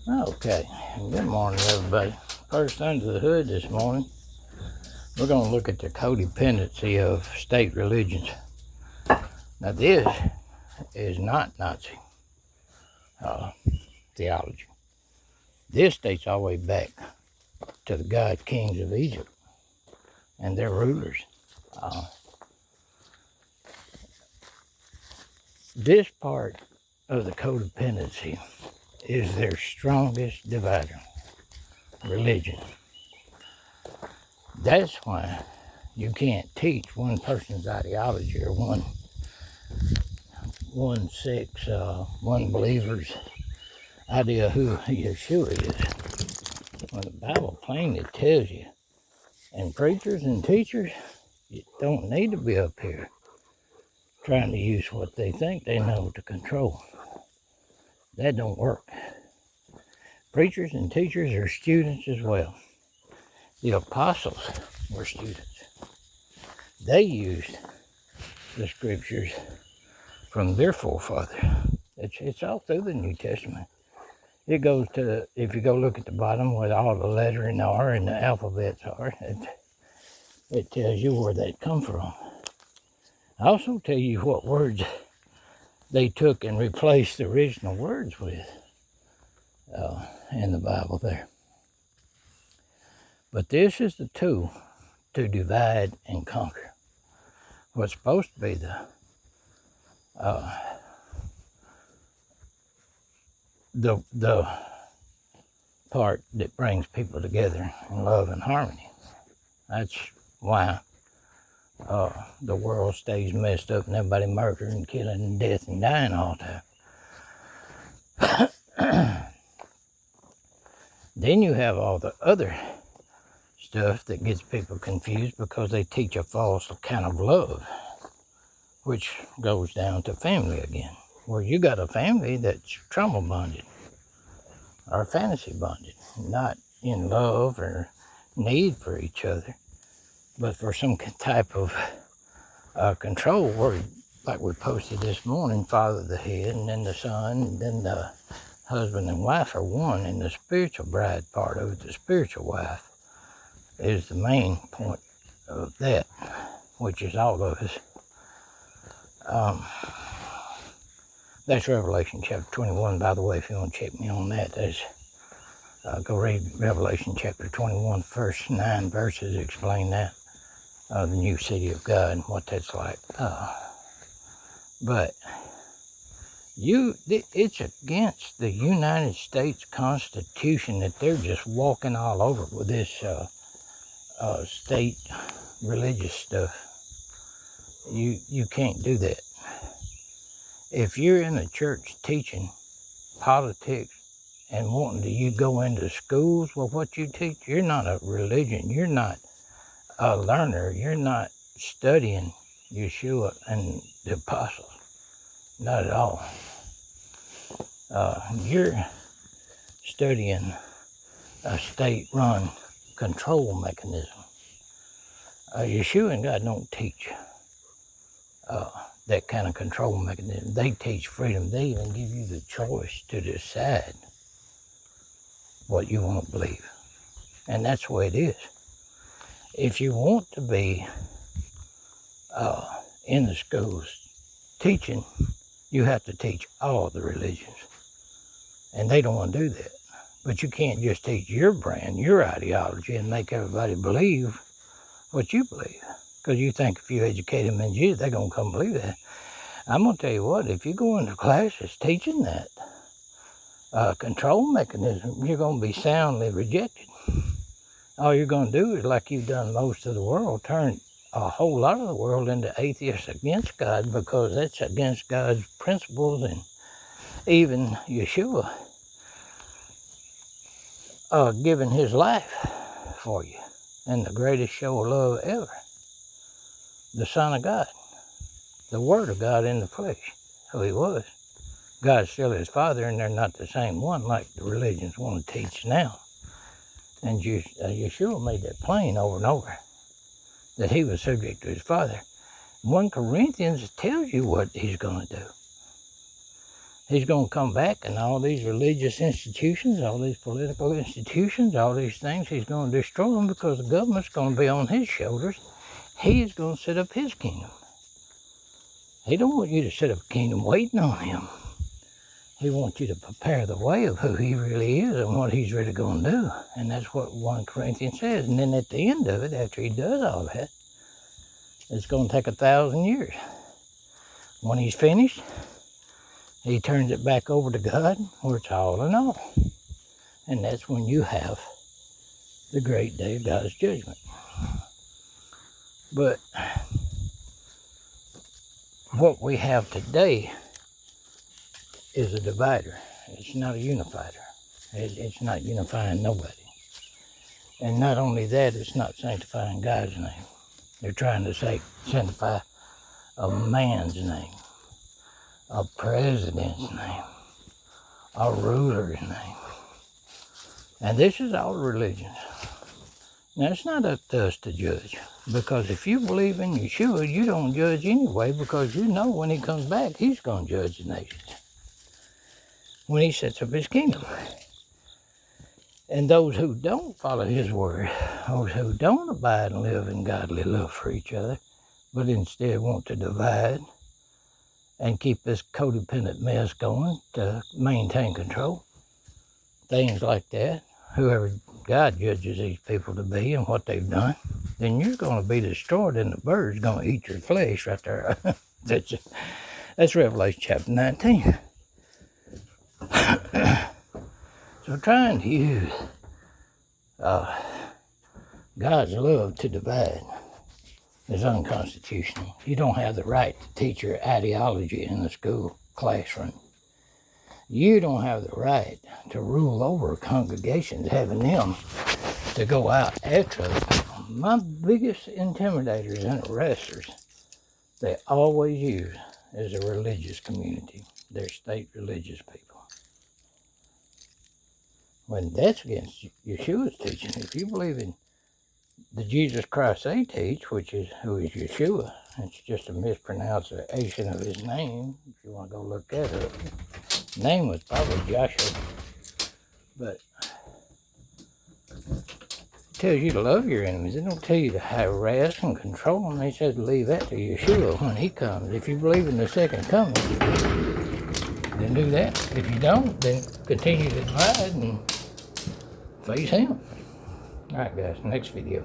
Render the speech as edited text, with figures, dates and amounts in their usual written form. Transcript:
Okay, good morning, everybody. First under the hood this morning, we're going to look at the codependency of state religions. Now, this is not Nazi theology. This dates all the way back to the god kings of Egypt and their rulers. This part of the codependency is their strongest divider, religion. That's why you can't teach one person's ideology or one sect's, one believer's idea of who Yeshua is. Well, the Bible plainly tells you, and preachers and teachers, you don't need to be up here trying to use what they think they know to control. That don't work. Preachers and teachers are students as well. The apostles were students. They used the scriptures from their forefather. It's all through the New Testament. It goes to, if you go look at the bottom where all the lettering are and the alphabets are, it tells you where they come from. I also tell you what words they took and replaced the original words with in the Bible there. But this is the tool to divide and conquer. What's supposed to be the part that brings people together in love and harmony. That's why the world stays messed up and everybody murdering, killing, and death and dying all the time. Then you have all the other stuff that gets people confused because they teach a false kind of love, which goes down to family again. Well, you got a family that's trauma bonded or fantasy bonded, not in love or need for each other, but for some type of control where, like we posted this morning, father the head, and then the son, and then the husband and wife are one, and the spiritual bride part of it, the spiritual wife, is the main point of that, which is all of us. That's Revelation chapter 21, by the way, if you want to check me on that. Go read Revelation chapter 21, first 9 verses explain that, the new city of God and what that's like. But it's against the United States Constitution that they're just walking all over with this state religious stuff. You can't do that. If you're in a church teaching politics and wanting to go into schools with what you teach, you're not a religion. You're not a learner. You're not studying Yeshua and the apostles. Not at all. You're studying a state-run control mechanism. Yeshua and God don't teach that kind of control mechanism. They teach freedom. They even give you the choice to decide what you want to believe. And that's the way it is. If you want to be in the schools teaching, you have to teach all the religions. And they don't want to do that. But you can't just teach your brand, your ideology, and make everybody believe what you believe. Because you think if you educate them in Jesus, they're going to come believe that. I'm going to tell you what, if you go into classes teaching that control mechanism, you're going to be soundly rejected. All you're going to do is, like you've done most of the world, turn a whole lot of the world into atheists against God, because that's against God's principles, and even Yeshua giving his life for you in the greatest show of love ever. The Son of God, the Word of God in the flesh, who he was. God's still his Father, and they're not the same one like the religions want to teach now. And Yeshua made that plain over and over, that he was subject to his Father. 1 Corinthians tells you what he's going to do. He's going to come back, and all these religious institutions, all these political institutions, all these things, he's going to destroy them because the government's going to be on his shoulders. He's going to set up his kingdom. He don't want you to set up a kingdom waiting on him. He wants you to prepare the way of who he really is and what he's really going to do. And that's what 1 Corinthians says. And then at the end of it, after he does all that, it's going to take 1,000 years. When he's finished, he turns it back over to God, where it's all in all. And that's when you have the great day of God's judgment. But what we have today is a divider. It's not a unifier. It's not unifying nobody. And not only that, it's not sanctifying God's name. They're trying to sanctify a man's name, a president's name, a ruler's name. And this is all religions. Now, it's not up to us to judge, because if you believe in Yeshua, you don't judge anyway, because you know when he comes back, he's going to judge the nations when he sets up his kingdom. And those who don't follow his word, those who don't abide and live in godly love for each other, but instead want to divide and keep this codependent mess going to maintain control, things like that, whoever God judges these people to be and what they've done, then you're going to be destroyed, and the bird's going to eat your flesh right there. That's Revelation chapter 19. So trying to use God's love to divide is unconstitutional. You don't have the right to teach your ideology in the school classroom. You don't have the right to rule over congregations, having them to go out after other people. My biggest intimidators and arresters, they always use is a religious community. They're state religious people. When that's against Yeshua's teaching. If you believe in the Jesus Christ they teach, who is Yeshua, it's just a mispronunciation of his name, if you want to go look that up. His name was probably Joshua, but it tells you to love your enemies. It don't tell you to harass and control them. They said to leave that to Yeshua when he comes. If you believe in the second coming, then do that. If you don't, then continue to divide and face him. All right, guys, next video.